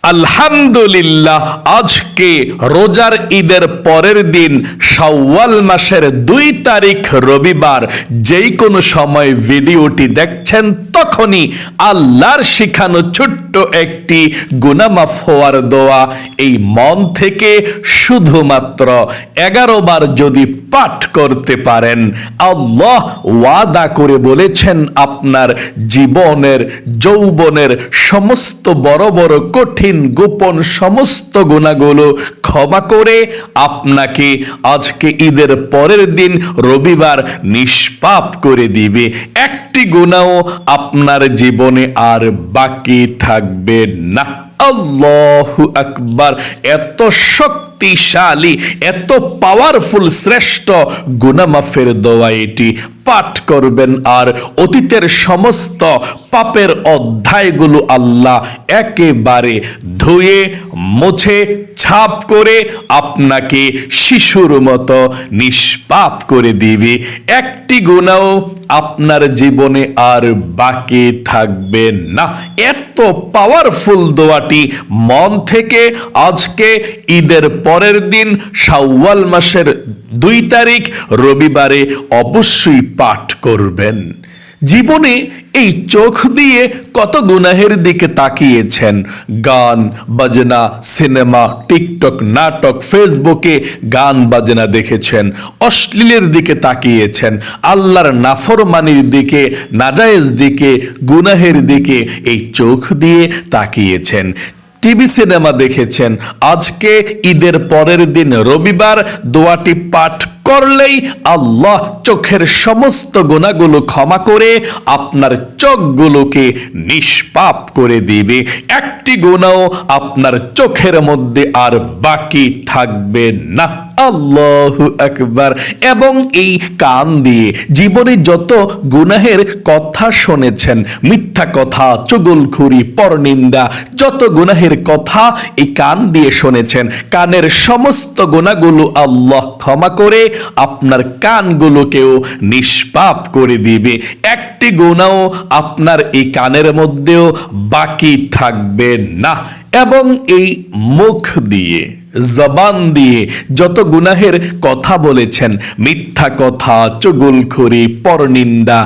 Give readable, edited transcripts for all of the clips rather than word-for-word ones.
আলহামদুলিল্লাহ, আজকে রোজার ঈদের পরের দিন শাওয়াল মাসের 2 তারিখ রবিবার। যেই কোনো সময় ভিডিওটি দেখছেন তখনই আল্লাহর শিখানো ছোট্ট একটি গুনাহ মাফ হওয়ার দোয়া এই মন থেকে শুধুমাত্র 11 বার যদি পাঠ করতে পারেন, আল্লাহ ওয়াদা করে বলেছেন আপনার জীবনের যৌবনের সমস্ত বড় বড় কঠিন গোপন সমস্ত গুনাহগুলো ক্ষমা করে আপনাকে আজকে ঈদের পরের দিন রবিবার নিষ্পাপ করে দিবে। একটি গুনাহ আপনার জীবনে আর বাকি থাকবে না। আল্লাহু আকবার! এত শক্তিশালী, এত পাওয়ারফুল, শ্রেষ্ঠ গুনাহ মাফের দোয়া এটি। পাঠ করবেন আর অতীতের সমস্ত পাপের অধ্যায়গুলো আল্লাহ একেবারে ধুয়ে মুছে ছাপ করে আপনাকে শিশুর মতো নিষ্পাপ করে দিবে। একটি গুনাহ আপনার জীবনে আর বাকি থাকবে না। এত পাওয়ারফুল দোয়াটি মন থেকে আজকে ঈদের পরের দিন শাওয়াল মাসের 2 তারিখ রবিবারে অবশ্যই পাঠ করবেন। জীবনে এই চোখ দিয়ে কত গুনাহের দিকে তাকিয়েছেন। গান বাজনা, সিনেমা, টিকটক, নাটক, ফেসবুকে গান বাজনা দেখেছেন, অশ্লীলের দিকে তাকিয়েছেন, আল্লাহর নাফরমানির দিকে, নাজায়েজ দিকে, গুনাহের দিকে এই চোখ দিয়ে তাকিয়েছেন। টিভি সিনেমা দেখেছেন। আজকে ঈদের পরের দিন রবিবার দোয়াটি পাঠ করলেই আল্লাহ চোখের সমস্ত গুনাহগুলো ক্ষমা করে আপনার চোখগুলোকে নিষ্পাপ করে দিবে। একটি গুনাহ আপনার চোখের মধ্যে আর বাকি থাকবে না। আল্লাহু আকবার! এবং এই কান দিয়ে জীবনে যত গুনাহের কথা শুনেছেন, মিথ্যা কথা, চুগলখুরি, পরনিন্দা, যত গুনাহের কথা এই কান দিয়ে শুনেছেন, কানের সমস্ত গুনাহগুলো আল্লাহ ক্ষমা করে আপনার কানগুলোকেও নিষ্পাপ করে দিবে। একটি গুনাহ আপনার এই কানের মধ্যেও বাকি থাকবে না। এবং এই মুখ দিয়ে, জবান দিয়ে যত গুনাহের কথা বলেছেন, মিথ্যা কথা, চুগলখুরি, পরনিন্দা,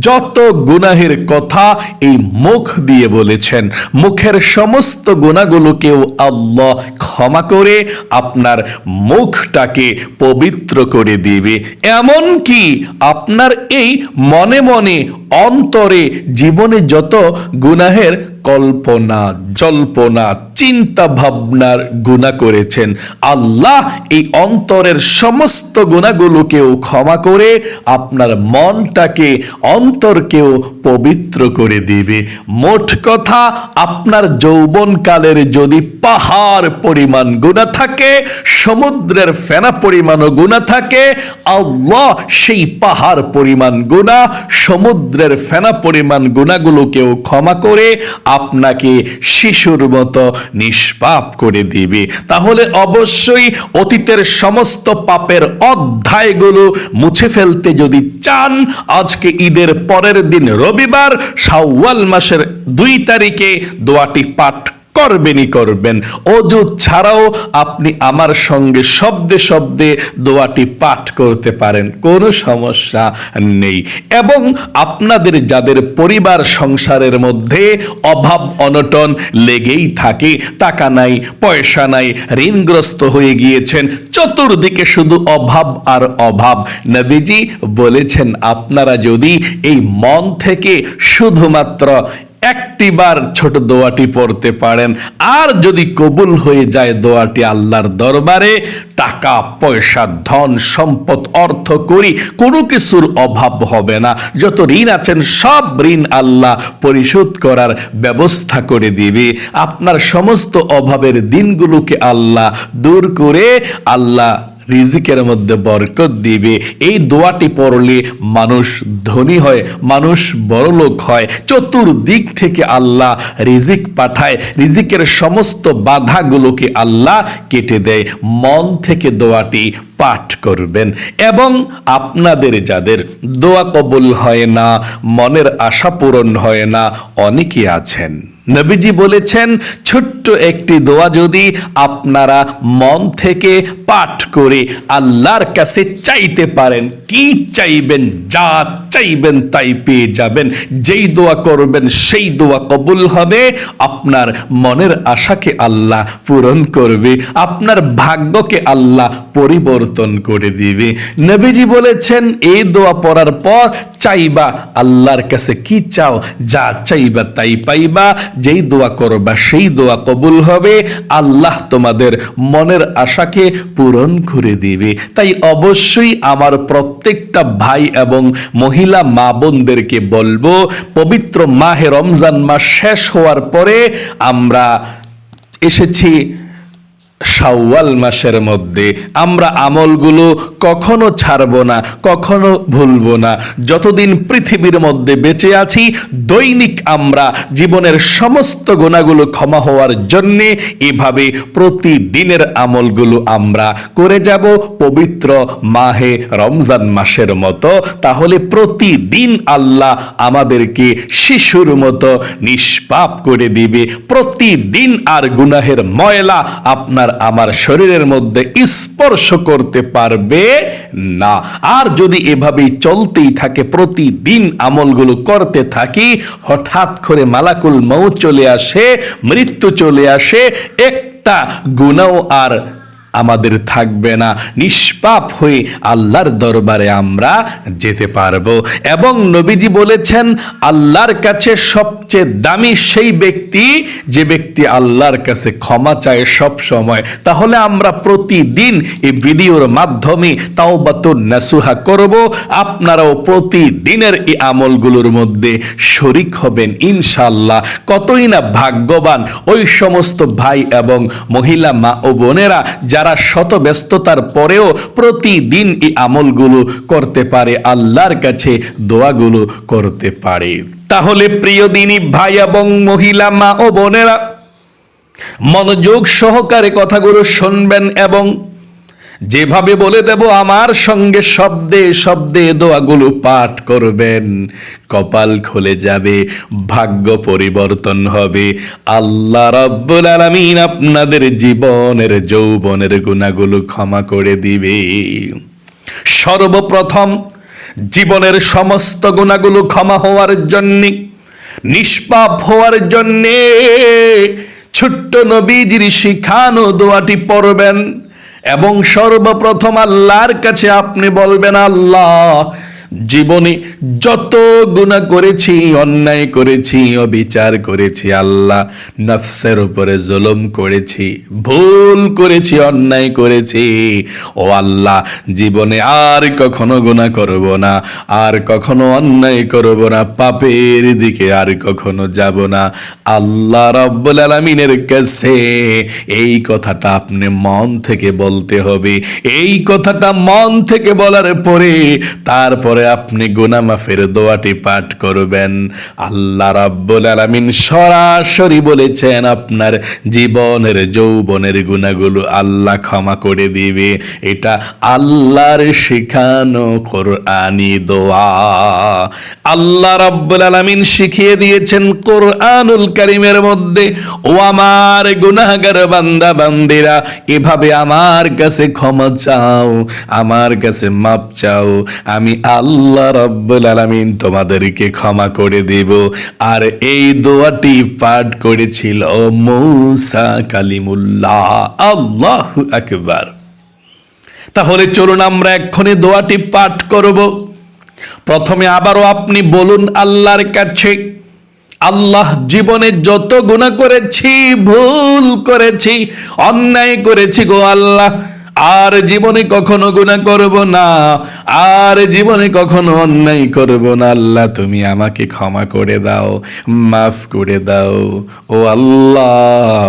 যত গুনাহের কথা এই মুখ দিয়ে বলেছেন, মুখের সমস্ত গুনাহগুলোকেও আল্লাহ ক্ষমা করে আপনার মুখটাকে পবিত্র করে দিবে। এমন কি আপনার এই মনে মনে অন্তরে জীবনে যত গুনাহের কল্পনা, জল্পনা, চিন্তা ভাবনার গুনাহ করেছেন, আল্লাহ এই অন্তরের সমস্ত গুনাহগুলোকেও ক্ষমা করে আপনার মনটাকে, অন্তরকেও পবিত্র করে দিবে। মোট কথা, আপনার যৌবনকালের যদি পাহাড় পরিমাণ গুনাহ থাকে, সমুদ্রের ফেনা পরিমাণও গুনাহ থাকে, আল্লাহ সেই পাহাড় পরিমাণ গুনাহ, সমুদ্রের ফেনা পরিমাণ গুনাহগুলোকেও ক্ষমা করে আপনাকে শিশুর মতো নিষ্পাপ করে দিবে। তাহলে অবশ্যই অতীতের সমস্ত পাপের অধ্যায়গুলো মুছে ফেলতে যদি চান, আজকে ঈদের পরের দিন রবিবার শাওয়াল মাসের 2 তারিখে দোয়াটি পাঠ করবেন। অজু ছাড়াও আপনি আমার সঙ্গে শব্দে শব্দে দোয়াটি পাঠ করতে পারেন, কোনো সমস্যা নেই। এবং আপনাদের যাদের পরিবার সংসারের মধ্যে অভাব অনটন লেগেই থাকে, টাকা নাই, পয়সা নাই, ঋণগ্রস্ত হয়ে গিয়েছেন, চতুর্দিকে শুধু অভাব আর অভাব, নবীজি বলেছেন আপনারা যদি এই মন থেকে শুধুমাত্র একটিবার ছোট দোয়াটি পড়তে পারেন, আর যদি কবুল হয়ে যায় দোয়াটি আল্লাহর দরবারে, টাকা পয়সা, ধন সম্পদ, অর্থ করি কোনো কিছুর অভাব হবে না। যত ঋণ আছেন সব ঋণ আল্লাহ পরিশোধ করার ব্যবস্থা করে দিবে। আপনার সমস্ত অভাবের দিনগুলোকে আল্লাহ দূর করে আল্লাহ রিজিকের মধ্যে বরকত দিবে। এই দোয়াটি পড়লে মানুষ ধনী হয়, মানুষ বড়লোক হয়, চতুর্দিক থেকে আল্লাহ রিজিক পাঠায়, রিজিকের সমস্ত বাধাগুলোকে আল্লাহ কেটে দেয়। মন থেকে দোয়াটি পাঠ করবেন। এবং আপনাদের যাদের দোয়া কবুল হয় না, মনের আশা পূরণ হয় না, অনেকে আছেন নবীজি বলেছেন ছোট্ট একটি দোয়া যদি আপনারা মন থেকে পাঠ করে আল্লাহর কাছে চাইতে পারেন, কি চাইবেন, যা চাইবেন তাই পেয়ে যাবেন। যেই দোয়া করবেন সেই দোয়া কবুল হবে, আপনার মনের আশাকে আল্লাহ পূরণ করবে, আপনার ভাগ্যকে আল্লাহ পরিবর্তন করে দিবে। নবীজি বলেছেন এই দোয়া পড়ার পর চাইবা, আল্লাহর কাছে কি চাও, যা চাইবা তাই পাইবা, যেই দোয়া করবা সেই দোয়া কবুল হবে, আল্লাহ তোমাদের মনের আশাকে পূরণ করে দিবে। তাই অবশ্যই আমার প্রত্যেকটা ভাই এবং মহিলা মা বোনদেরকে বলবো, পবিত্র মাহে রমজান মাস শেষ হওয়ার পরে আমরা এসেছি শাওয়াল মাসের মধ্যে। আমরা আমলগুলো কখনো ছাড়বো না, কখনো ভুলবো না। যতদিন পৃথিবীর মধ্যে বেঁচে আছি দৈনিক আমরা জীবনের সমস্ত গুনাহগুলো ক্ষমা হওয়ার জন্যে এভাবে প্রতিদিনের আমলগুলো আমরা করে যাব পবিত্র মাহে রমজান মাসের মতো। তাহলে প্রতিদিন আল্লাহ আমাদেরকে শিশুর মতো নিষ্পাপ করে দিবে। প্রতিদিন আর গুনাহের ময়লা আপনার আমার শরীরের মধ্যে স্পর্শ করতে পারবে না। আর যদি এভাবেই চলতেই থাকে, প্রতিদিন আমলগুলো করতে থাকি, হঠাৎ করে মালাকুল মউত চলে আসে, মৃত্যু চলে আসে, একটা গুনাহ আর আমাদের থাকবে না, নিষ্পাপ হয়ে আল্লাহর দরবারে আমরা যেতে পারবো। এবং নবীজি বলেছেন আল্লাহর কাছে সবচেয়ে দামি সেই ব্যক্তি যে ব্যক্তি আল্লাহর কাছে ক্ষমা চায় সব সময়। তাহলে আমরা প্রতিদিন এই ভিডিওর মাধ্যমে তাওবাতুন নাসুহা করব। আপনারাও প্রতিদিনের এই আমলগুলোর মধ্যে শরীক হবেন ইনশাআল্লাহ। কতই না ভাগ্যবান ওই সমস্ত ভাই এবং মহিলা মা ও বোনেরা যারা শত ব্যস্ততার পরেও প্রতিদিন এই আমলগুলো করতে পারে, আল্লাহর কাছে দোয়াগুলো করতে পারে। তাহলে প্রিয় দিনী ভাই এবং মহিলা মা ও বোনেরা, মনোযোগ সহকারে কথাগুলো শুনবেন এবং যেভাবে বলে দেব আমার সঙ্গে শব্দে শব্দে দোয়াগুলো পাঠ করবেন। কপাল খুলে যাবে, ভাগ্য পরিবর্তন হবে। আল্লাহ রাব্বুল আলামিন আপনাদের জীবনের যৌবনের গুনাহগুলো ক্ষমা করে দিবে। সর্বপ্রথম জীবনের সমস্ত গুনাহগুলো ক্ষমা হওয়ার জন্য, নিষ্পাপ হওয়ার জন্য ছোট্ট নবীজির শিখানো দোয়াটি পড়বেন এবং সর্বপ্রথম আল্লাহর কাছে আপনি বলবেন, আল্লাহ জীবনে যত গুনাহ করেছি, অন্যায় করেছি, অবিচার করেছি, আল্লাহ নফসের উপরে জুলুম করেছি, ভুল করেছি, অন্যায় করেছি, ও আল্লাহ জীবনে আর কখনো গুনাহ করব না, আর কখনো অন্যায় করব না, পাপের দিকে আর কখনো যাব না। আল্লাহ রাব্বুল আলামিনের কাছে এই কথাটা আপনি মন থেকে বলতে হবে। এই কথাটা মন থেকে বলার পরে তারপরে আপনি গুনাহ মাফের দোয়াটি পাঠ করবেন। আল্লাহ রাব্বুল আলামিন সরাসরি বলেছেন আপনার জীবনের যৌবনের গুনাহগুলো আল্লাহ ক্ষমা করে দিবে। এটা আল্লাহর শিখানো কোরআনি দোয়া। আল্লাহ রাব্বুল আলামিন শিখিয়ে দিয়েছেন কোরআনুল কারীমের মধ্যে, ও আমার গুনাহগার বান্দা বান্দিরা, এভাবে আমার কাছে ক্ষমা চাও, আমার কাছে মাপ চাও, আমি আল্লাহ রাব্বুল আলামিন তোমাদেরকে ক্ষমা করে দেব। আর এই দোয়াটি পাঠ করেছিল মূসা কালিমুল্লাহ। আল্লাহু আকবার। তাহলে চলুন আমরা এক্ষুনি দোয়াটি পাঠ করব। প্রথমে আবারও আপনি বলুন আল্লাহর কাছে, আল্লাহ জীবনে যত গুনাহ করেছি, ভুল করেছি, অন্যায় করেছি গো আল্লাহ, আর জীবনে কখনো গুনাহ করব না, আর জীবনে কখনো অন্যায় করব না। আল্লাহ তুমি আমাকে ক্ষমা করে দাও, মাফ করে দাও ও আল্লাহ।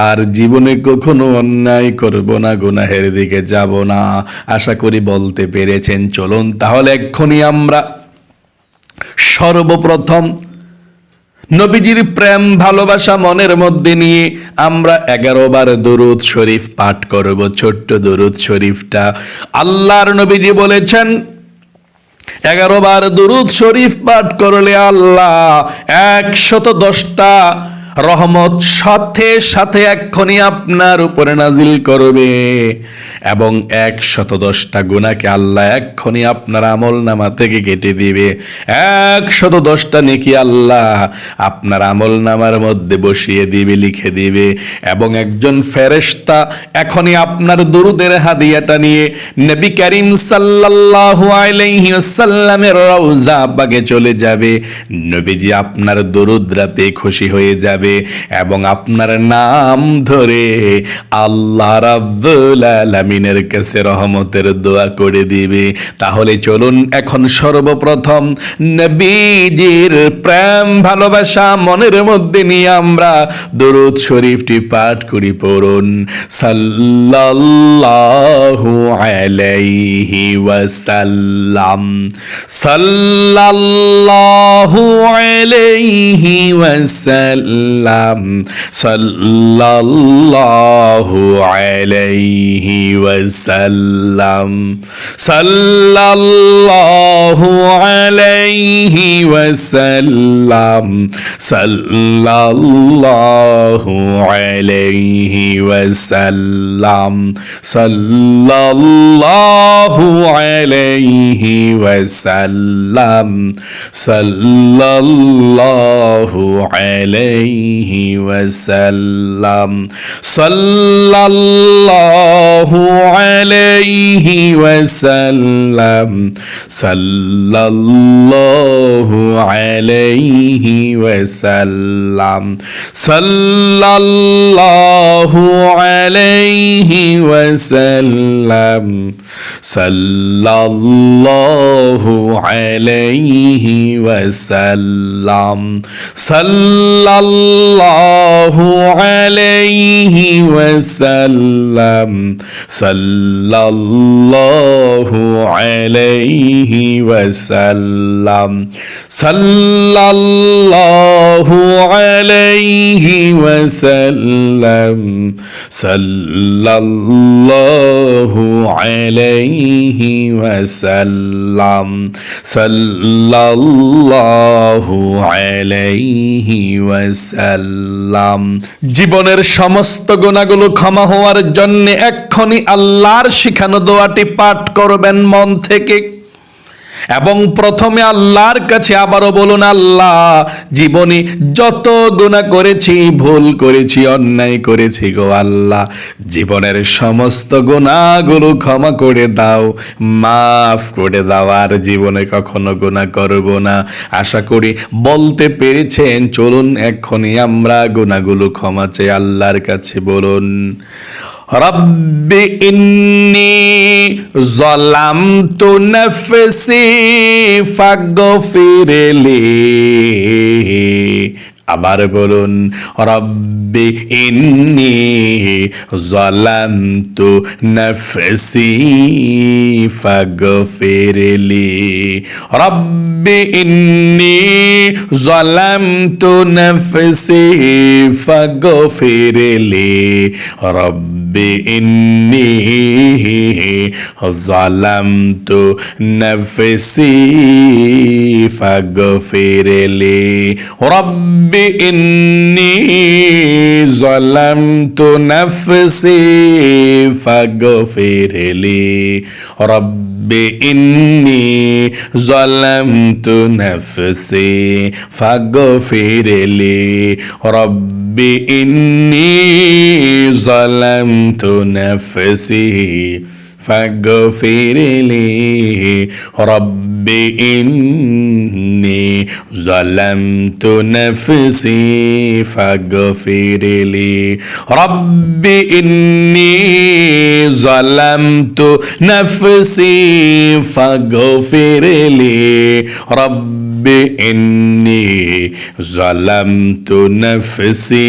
আর জীবনে কখনো অন্যায় করব না, গুনাহের দিকে যাব না। আশা করি বলতে পেরেছেন। চলুন তাহলে এক্ষুনি আমরা সর্বপ্রথম নবীজির প্রেম ভালোবাসা মনের মধ্যে নিয়ে আমরা 11 বার দরুদ শরীফ পাঠ করব। ছোট্ট দরুদ শরীফটা আল্লাহর নবীজি বলেছেন 11 বার দরুদ শরীফ পাঠ করলে আল্লাহ 110টা রহমত সাথে সাথে এক্ষুনি আপনার উপরে নাজিল করবে এবং 110টা গুনাহকে আল্লাহ এক্ষুনি আপনার আমলনামা থেকে কেটে দিবে। 110টা নেকি আল্লাহ আপনার আমলনামার মধ্যে বসিয়ে দিবে, লিখে দিবে। এবং একজন ফেরেশতা এখনই আপনার দরুদের হাদিয়াটা নিয়ে নবী করিম সাল্লাল্লাহু আলাইহি ওয়াসাল্লামের রওজা পাকে চলে যাবে। নবীজি আপনার দরুদরা পেয়ে খুশি হয়ে যাবে এবং আপনার নাম ধরে আল্লাহ রাব্বুল আলামিনের কাছে রহমতের দোয়া করে দিবে। তাহলে চলুন এখন সর্বপ্রথম নবীজির প্রেম ভালোবাসা মনের মধ্যে নিয়ে আমরা দরুদ শরীফটি পাঠ করি। পড়ুন সাল্লাল্লাহু আলাইহি ওয়াসাল্লাম, সাল্লাল্লাহু আলাইহি ওয়াসাল্লাম, সাল্লাল্লাহু আলাইহি ওয়াসাল্লাম, সাল্লাল্লাহু আলাইহি ওয়াসাল্লাম, সাল্লাল্লাহু আলাইহি ওয়াসাল্লাম, সাল্লাল্লাহু আলাইহি ওয়াসাল্লাম, সাল্লাল্লাহু আলাইহি ওয়াসাল্লাম, সাল্লাল্লাহু আলাইহি ওয়াসাল্লাম, সাল্লাল্লাহু আলাইহি ওয়াসাল্লাম, সাল্লাল্লাহু আলাইহি ওয়াসাল্লাম, সাল্লাল্লাহু আলাইহি ওয়াসাল্লাম, সাল্লাল্লাহু আলাইহি ওয়াসাল্লাম, সাল্লাল্লাহু আলাইহি ওয়াসাল্লাম, সাল্লাল্লাহু আলাইহি ওয়াসাল্লাম, সাল্লাল্লাহু আলাইহি ওয়াসাল্লাম, সাল্লাল্লাহু আলাইহি ওয়াসাল্লাম। জীবনের সমস্ত গুনাহগুলো ক্ষমা হওয়ার জন্য এক্ষুনি আল্লাহর শিখানো দোয়াটি পাঠ করবেন মন থেকে এবং প্রথমে আল্লাহর কাছে আবারও বলুন, আল্লাহ জীবনে যত গুনাহ করেছি, ভুল করেছি, অন্যায় করেছি গো আল্লাহ, জীবনের সমস্ত গুনাহগুলো ক্ষমা করে দাও, মাফ করে দাও, আর জীবনে কখনো গুনাহ করব না। আশা করি বলতে পেরেছেন। চলুন এক্ষুনি আমরা গুনাহগুলো ক্ষমা চাই আল্লাহর কাছে। বলুন, রব্বি ইন্নী যালামতু নাফসি ফাগফিরলি। আবার বলুন, রব্বি ইন্নী যালামতু নাফসি ফাগফিরলি। রব্বি ইন্নী যালামতু নাফসি ফাগফিরলি। রব্বি ইন্নী যালামতু নাফসি ফাগফিরলি। রব্বি ইন্নী যালামতু নাফসি ফাগফিরলি। রব্বি ইন্নী যালামতু নাফসি ফাগফিরলি। রব্বি ইন্নী যালামতু নাফসি ফাগফিরলি। রব্বি ইন্নী যালামতু নাফসি ফাগফিরলি। রব্বি ইন্নী যালামতু নাফসি ফাগফিরলি। রব্বি ইন্নী যালামতু নাফসি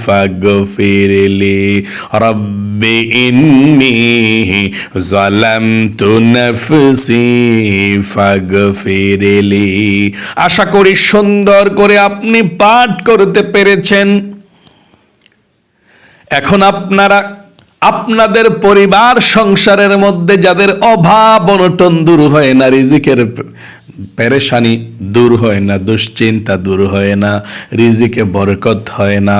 ফাগফিরলি। রব্বি ইন্নী যালামতু নাফসি ফাগফিরলি। আশা করি সুন্দর করে আপনি পাঠ করতে পেরেছেন। এখন আপনারা আপনাদের পরিবার সংসারের মধ্যে যাদের অভাব অনটন দূর হয় না, রিজিকের পেরেশানি দূর হয় না, দুশ্চিন্তা দূর হয় না, রিজিকে বরকত হয় না।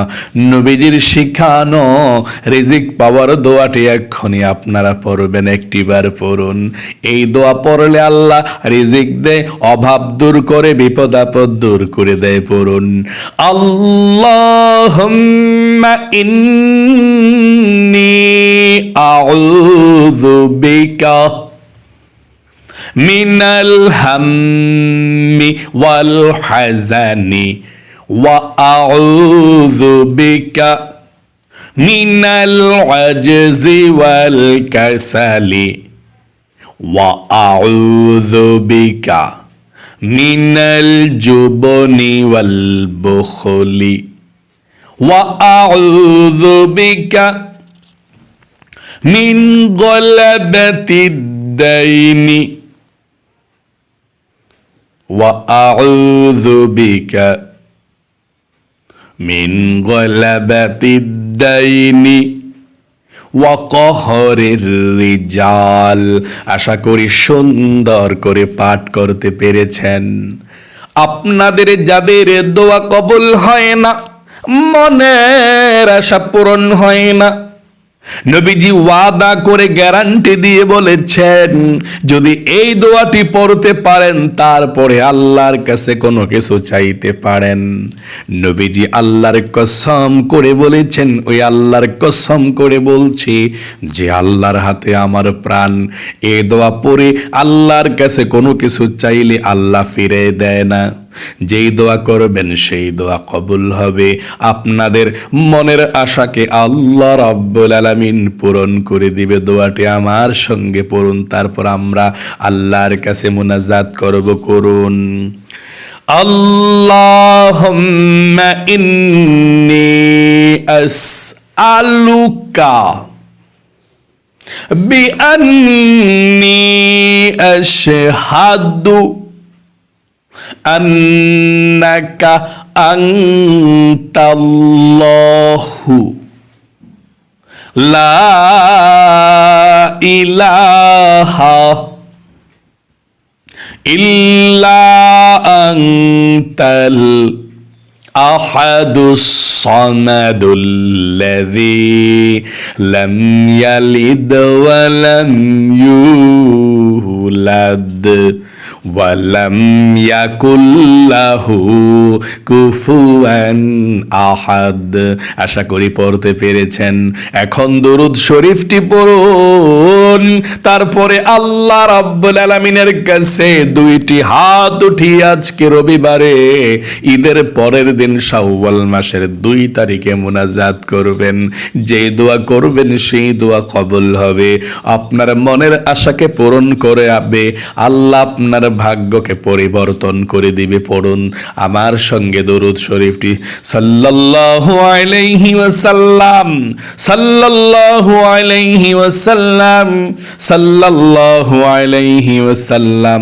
নবীজির শিখানো রিজিক পাওয়ার দোয়াটি এক্ষুনি আপনারা পড়বেন, একটিবার পড়ুন। এই দোয়া পড়লে আল্লাহ রিজিক দেয়, অভাব দূর করে, বিপদ আপদ দূর করে দেয়। পড়ুন, আল্লাহুম্মা ইন্নী আউযু বিকা মিনাল হাম্মি ওয়াল হাযানি ওয়া আউযু বিকা মিনাল আজজি ওয়াল কাসালি ওয়া আউযু বিকা মিনাল জুবনি ওয়াল বুখলি ওয়া আউযু বিকা মিন গলাবাতিদ দাইনি ওয়া আউযু বিকা মিন গলাবাতিদ দাইনি ওয়া কহরির রিজাল। আশা করি সুন্দর করে পাঠ করতে পেরেছেন। আপনাদের যাদের দোয়া কবুল হয় না, মনের আশা পূরণ হয় না, নবীজি ওয়াদা করে গ্যারান্টি দিয়ে বলেছেন, যদি এই দোয়াটি পড়তে পারেন তারপরে আল্লাহর কাছে কোনো কিছু চাইতে পারেন। নবীজি আল্লাহর কসম করে বলেছেন, ওই আল্লাহর কসম করে বলছি যে আল্লাহর হাতে আমার প্রাণ, এই দোয়া পড়ে আল্লাহর কাছে কোনো কিছু চাইলে আল্লাহ ফিরে দেয় না। যেই দোয়া করবেন সেই দোয়া কবুল হবে। আপনাদের মনের আশাকে আল্লাহ রাব্বুল আলামিন পূরণ করে দিবে। দোয়াটি আমার সঙ্গে পড়ুন, তারপর আমরা আল্লাহর কাছে মুনাজাত করব। করুন, আল্লাহুম্মা ইন্নী আসআলুকা বিআন্নী আশহাদু আন্নাকা আনতাল্লাহু লা ইলাহা ইল্লা আনতাল আহাদুস সামাদুল্লাযী লাম ইয়ালিদ ওয়া লাম ইউলাদ ওয়ালাম ইয়াকুল্লাহু কুফুয়ান আহাদ। আশা করি পড়তে পেরেছেন। এখন দরুদ শরীফটি পড়ুন, তারপরে আল্লাহ রাব্বুল আলামিনের কাছে দুইটি হাত উঠিয়ে আজকে রবিবারে ঈদের পরের দিন শাওয়াল মাসের 2 তারিখে মুনাজাত করবেন। যে দোয়া করবেন সেই দোয়া কবুল হবে। আপনার মনের আশাকে পূরণ করে আবে আল্লাহ, আপনার ভাগ্যকে পরিবর্তন করে দিবে। পড়ুন আমার সঙ্গে দরুদ শরীফটি, সাল্লাল্লাহু আলাইহি ওয়াসাল্লাম, সাল্লাল্লাহু আলাইহি ওয়াসাল্লাম, সাল্লাল্লাহু আলাইহি ওয়াসাল্লাম,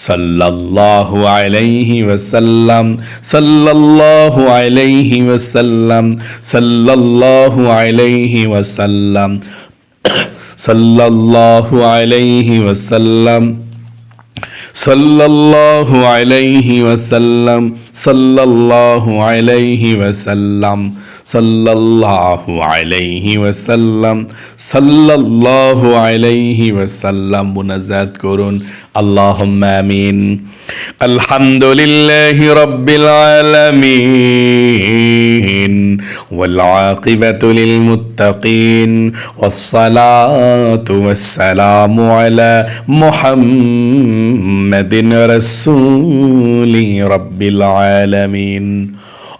সাল্লাল্লাহু আলাইহি ওয়াসাল্লাম, সাল্লাল্লাহু আলাইহি ওয়াসাল্লাম, সাল্লাল্লাহু আলাইহি ওয়াসাল্লাম, সাল্লাল্লাহু আলাইহি ওয়াসাল্লাম, সাল্লাল্লাহু আলাইহি ওয়াসাল্লাম, সাল্লাল্লাহু আলাইহি ওয়াসাল্লাম, সাল্লাল্লাহু আলাইহি ওয়াসাল্লাম, সাল্লাল্লাহু আলাইহি ওয়াসাল্লাম। মুনাজাত করুন, আল্লাহুম্মা আমিন। আলহামদুলিল্লাহি রাব্বিল আলামিন ওয়াল আকিবাতু লিল মুত্তাকিন ওয়াস সালাতু ওয়াস সালামু আলা মুহাম্মাদিন রাসূলি রাব্বিল আলামিন।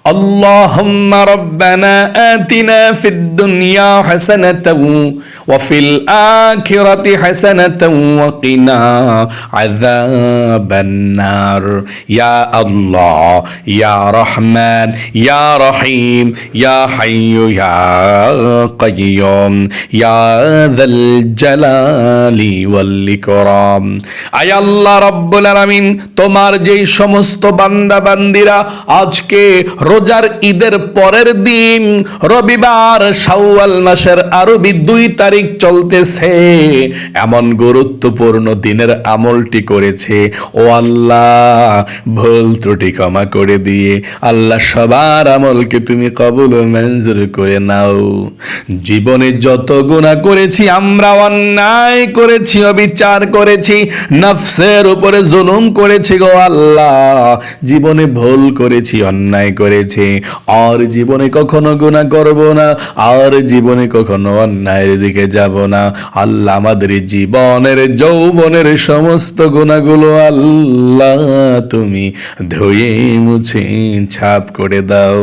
اللهم ربنا آتنا في الدنيا حسنة وفي الآخرة حسنة وقنا عذاب النار يا الله يا رحمن يا رحيم يا حي يا قيوم يا ذا الجلال والإكرام আয় আল্লাহ রাব্বুল আলামিন, তোমার যেই সমস্ত বান্দা বান্দিরা আজকে রোজার ঈদের পরের দিন রবিবার, শাওয়াল মাসের আরবি 2 তারিখ চলতেছে, এমন গুরুত্বপূর্ণ দিনের আমলটি করেছে। ও আল্লাহ, ভুল ত্রুটি ক্ষমা করে দিয়ে আল্লাহ সবার আমলকে তুমি কবুল ও মঞ্জুর করে নাও। জীবনে যত গুনাহ করেছি আমরা, অন্যায় করেছি, অবিচার করেছি, নফসের উপরে জুলুম করেছি গো আল্লাহ, জীবনে ভুল করেছি, অন্যায় করেছি, আর জীবনে কখনো গুনাহ করব না, আর জীবনে কখনো অন্যায়ের দিকে যাব না। আল্লাহ, আমাদের জীবনের যৌবনের সমস্ত গুনাহগুলো আল্লাহ তুমি ধুয়ে মুছে ছাপ করে দাও।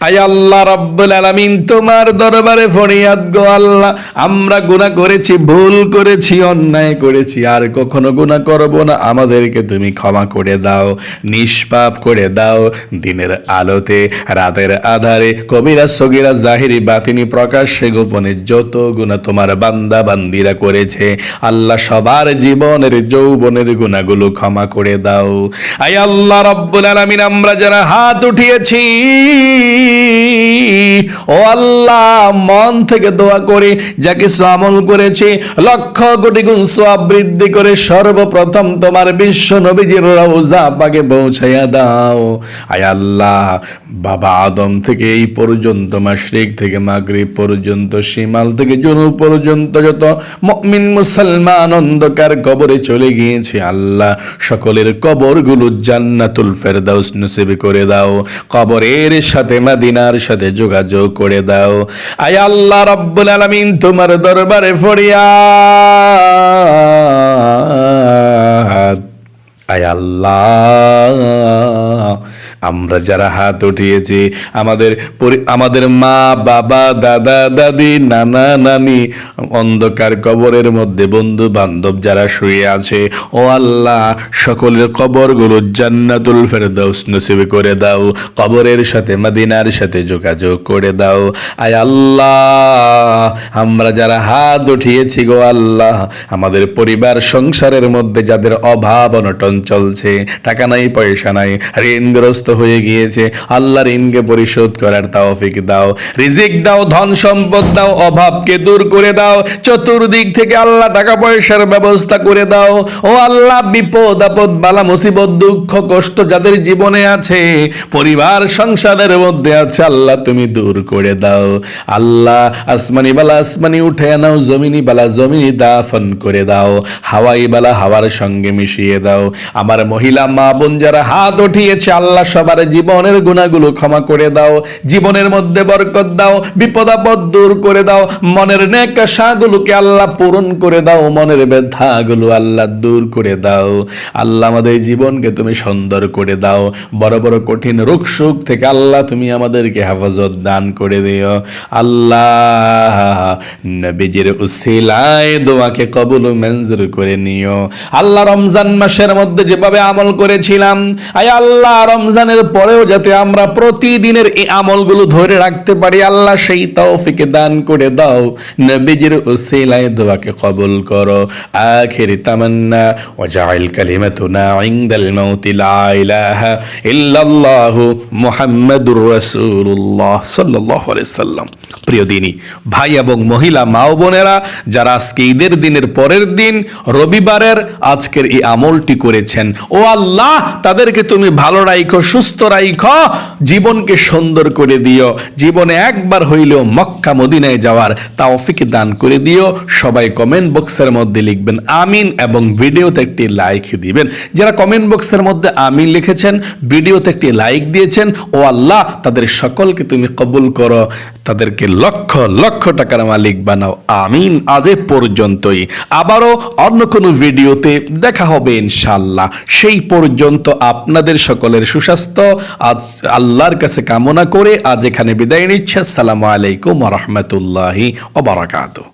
আয় আল্লাহ রাব্বুল আলামিন, তোমার দরবারে ফরিয়াদ গো আল্লাহ, আমরা গুনাহ করেছি, ভুল করেছি, অন্যায় করেছি, আর কখনো গুনাহ করব না, আমাদেরকে তুমি ক্ষমা করে দাও, নিষ্পাপ করে দাও। দিনের আলোতে, রাতের আধারে, কবিরা সগীরা, জাহিরি বাতিনি, প্রকাশ্যে গোপনে যত গুনাহ তোমার বান্দা বান্দিরা করেছে আল্লাহ, সবার জীবনের যৌবনের গুনাহগুলো ক্ষমা করে দাও। আয় আল্লাহ রাব্বুল আলামিন, আমরা যারা হাত উঠিয়েছি ও আল্লাহ, মন থেকে দোয়া করে যা কিছু আমল করেছি লক্ষ কোটি গুণ সওয়াব বৃদ্ধি করে সর্বপ্রথম তোমার বিশ্ব নবীজির রওজা পাকে পৌঁছাইয়া দাও। আয় আল্লাহ, বাবা আদম থেকে এই পর্যন্ত, মাশরিক থেকে মাগরিব পর্যন্ত, শিমাল থেকে জুনুব পর্যন্ত যত মুমিন মুসলমান অন্ধকার কবরে চলে গিয়েছে আল্লাহ, সকলের কবরগুলো জান্নাতুল ফেরদাউস নসিব করে দাও, কবরের সাথে মদিনার সাথে যোগাযোগ করে দাও। আয় আল্লাহ রাব্বুল আলামিন, তোমার দরবারে ফরিয়াদ। আয় আল্লাহ, আমরা যারা হাত উঠিয়েছি, আমাদের মা বাবা, দাদা দাদি, নানা নানি, অন্ধকার কবরের মধ্যে বন্ধু বান্ধব যারা শুয়ে আছে ও আল্লাহ, সকলের কবরগুলো জান্নাতুল ফেরদাউস নসিব করে দাও, কবরের সাথে মদিনার সাথে যোগাযোগ করে দাও। আয় আল্লাহ, আমরা যারা হাত উঠিয়েছি গো আল্লাহ, আমাদের পরিবার সংসারের মধ্যে যাদের অভাব অনটন চলছে, টাকা নাই, পয়সা নাই, ঋণগ্রস্ত হয়ে গিয়েছে আল্লাহ, ঋণকে পরিশোধ করার তৌফিক দাও, রিজিক দাও, ধন সম্পদ দাও, অভাবকে দূর করে দাও, চতুর্দিক থেকে আল্লাহ টাকা পয়সার ব্যবস্থা করে দাও। ও আল্লাহ, বিপদ আপদ বালা মুসিবত দুঃখ কষ্ট যাদের জীবনে আছে, পরিবার সংসারের মধ্যে আছে আল্লাহ তুমি দূর করে দাও। আল্লাহ, আসমানি বালা আসমানি উঠে নাও, জমিনি বালা জমিনি দাফন করে দাও, হাওয়াই বালা হাওয়ার সঙ্গে মিশিয়ে দাও। আমার মহিলা মা বোন যারা হাত উঠিয়েছে আল্লাহ, সবার জীবনের গুনাহগুলো ক্ষমা করে দাও, জীবনের মধ্যে বরকত দাও, বিপদ আপদ দূর করে দাও, মনের নেক আশাগুলোকে আল্লাহ পূরণ করে দাও, মনের ব্যথাগুলো আল্লাহ দূর করে দাও। আল্লাহ, আমাদের জীবনকে তুমি সুন্দর করে দাও, বড় বড় কঠিন রোগ শোক থেকে আল্লাহ তুমি আমাদেরকে হেফাজত দান করে দিও। আল্লাহ, নবীজির উসিলায় দোয়াকে কবুল ও মঞ্জুর করে নিও। আল্লাহ, রমজান মাসের মধ্যে যেভাবে আমল করেছিলাম, আয় আল্লাহ, রমজানের পরেও যাতে আমরা প্রতিদিনের এই আমলগুলো ধরে রাখতে পারি আল্লাহ, সেই তৌফিক দান করে দাও। নবীজির উসিলায় দোয়াকে কবুল করো। আখিরি তামান্না ওয়াজআল কালিমাতুনা ইনদাল মাউতি লা ইলাহা ইল্লাল্লাহ মুহাম্মাদুর রাসূলুল্লাহ সাল্লাল্লাহু আলাইহি সাল্লাম। প্রিয় দিনী ভাই এবং মহিলা মা ও বোনেরা, যারা আজকে ঈদের দিনের পরের দিন রবিবারের আজকের এই আমলটি করেছেন, ও আল্লাহ, তাদেরকে তুমি ভালো রাখো, সুস্থ রাখো, জীবনকে সুন্দর করে দিও, জীবনে একবার হইলেও মক্কা মদিনায় যাওয়ার তৌফিক দান করে দিও। সবাই কমেন্ট বক্সের মধ্যে লিখবেন আমিন এবং ভিডিওতে একটি লাইক দিবেন। যারা কমেন্ট বক্সের মধ্যে আমিন লিখেছেন, ভিডিওতে একটি লাইক দিয়েছেন, ও আল্লাহ, তাদের সকলকে তুমি কবুল করো, তাদেরকে লক্ষ লক্ষ টাকার মালিক বানাও। আমিন। আজ এ পর্যন্তই, আবারও অন্য কোনো ভিডিওতে দেখা হবে ইনশাআল্লাহ। সেই পর্যন্ত আপনাদের সকলের সুস্বাস্থ্য আজ আল্লাহর কাছে কামনা করে আজ এখানে বিদায় নিচ্ছে। আসসালামু আলাইকুম ওয়া রাহমাতুল্লাহি ওয়া বারাকাতুহু।